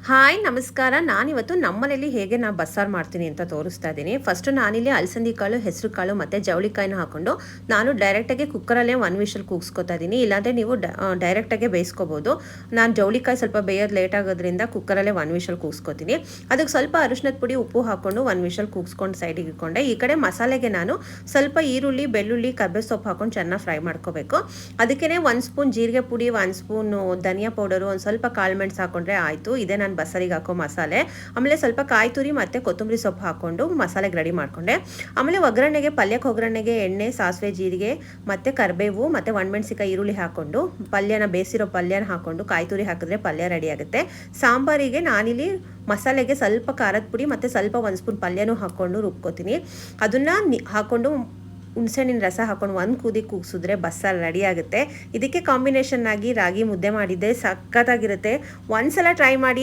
Hi ನಮಸ್ಕಾರ. ನಾನಿವತ್ತು ನಮ್ಮನೇಲಿ ಹೇಗೆ ಬಸ್ಸಾರು ಮಾಡ್ತೀನಿ ಅಂತ ತೋರಿಸ್ತಾ ಇದ್ದೀನಿ. ಫಸ್ಟು ನಾನಿಲ್ಲಿ ಅಲಸಂದಿ ಕಾಳು, ಹೆಸರು ಕಾಳು ಮತ್ತು ಜವಳಿಕಾಯಿನ ಹಾಕ್ಕೊಂಡು ನಾನು ಡೈರೆಕ್ಟಾಗಿ ಕುಕ್ಕರಲ್ಲೇ 1 ವಿಷಲ್ ಕೂಗಿಸ್ಕೊತಾ ಇದ್ದೀನಿ. ಇಲ್ಲಾಂದರೆ ನೀವು ಡೈರೆಕ್ಟಾಗೆ ಬೇಯಿಸ್ಕೋಬೋದು. ನಾನು ಜವಳಿಕಾಯಿ ಸ್ವಲ್ಪ ಬೇಯೋದು ಲೇಟ್ ಆಗೋದ್ರಿಂದ ಕುಕ್ಕರಲ್ಲೇ 1 ವಿಷಲ್ ಕೂಗಿಸ್ಕೊತೀನಿ. ಅದಕ್ಕೆ ಸ್ವಲ್ಪ ಅರಿಶಿನದ ಪುಡಿ, ಉಪ್ಪು ಹಾಕ್ಕೊಂಡು 1 ವಿಷಲ್ ಕೂಗಿಸ್ಕೊಂಡು ಸೈಡಿಗೆ ಇಟ್ಕೊಂಡೆ. ಈ ಕಡೆ ಮಸಾಲೆಗೆ ನಾನು ಸ್ವಲ್ಪ ಈರುಳ್ಳಿ, ಬೆಳ್ಳುಳ್ಳಿ, ಕರ್ಬೇವು ಸೊಪ್ಪು ಹಾಕ್ಕೊಂಡು ಚೆನ್ನಾಗಿ ಫ್ರೈ ಮಾಡ್ಕೋಬೇಕು. ಅದಕ್ಕೇ 1 ಸ್ಪೂನ್ ಜೀರಿಗೆ ಪುಡಿ, 1 ಸ್ಪೂನು ಧನಿಯಾ ಪೌಡರು, ಒಂದು ಸ್ವಲ್ಪ ಕಾಳು ಮೆಣಸು ಹಾಕೊಂಡ್ರೆ ಆಯಿತು. ಇದೇ ನಾನು ಬಸ್ಸಾರಿಗೆ ಹಾಕೋ ಮಸಾಲೆ. ಆಮೇಲೆ ಸ್ವಲ್ಪ ಕಾಯಿ ತುರಿ ಮತ್ತು ಕೊತ್ತಂಬರಿ ಸೊಪ್ಪು ಹಾಕ್ಕೊಂಡು ಮಸಾಲೆಗೆ ರೆಡಿ ಮಾಡಿಕೊಂಡೆ. ಆಮೇಲೆ ಒಗ್ಗರಣೆಗೆ, ಪಲ್ಯಕ್ಕೆ ಒಗ್ಗರಣೆಗೆ ಎಣ್ಣೆ, ಸಾಸಿವೆ, ಜೀರಿಗೆ ಮತ್ತು ಕರಿಬೇವು ಮತ್ತು ಒಣಮೆಣಸಿಕಾಯಿ, ಈರುಳ್ಳಿ ಹಾಕ್ಕೊಂಡು ಬೇಯಿಸಿರೋ ಪಲ್ಯನ ಹಾಕ್ಕೊಂಡು ಕಾಯಿ ತುರಿ ಹಾಕಿದ್ರೆ ಪಲ್ಯ ರೆಡಿ ಆಗುತ್ತೆ. ಸಾಂಬಾರಿಗೆ ನಾನಿಲ್ಲಿ ಮಸಾಲೆಗೆ ಸ್ವಲ್ಪ ಖಾರದ ಪುಡಿ ಮತ್ತು ಸ್ವಲ್ಪ 1 ಸ್ಪೂನ್ ಪಲ್ಯನೂ ಹಾಕ್ಕೊಂಡು ರುಬ್ಕೋತೀನಿ. ಅದನ್ನು ಹಾಕ್ಕೊಂಡು ಹುಣಸೆಹಣ್ಣಿನ ರಸ ಹಾಕೊಂಡು 1 ಕುದಿ ಕೂಗಿಸಿದ್ರೆ ಬಸ್ಸಾರು ರೆಡಿ ಆಗುತ್ತೆ. ಇದಕ್ಕೆ ಕಾಂಬಿನೇಷನ್ ಆಗಿ ರಾಗಿ ಮುದ್ದೆ ಮಾಡಿದ್ದೆ, ಸಖತ್ತಾಗಿರುತ್ತೆ. ಒಂದ್ಸಲ ಟ್ರೈ ಮಾಡಿ.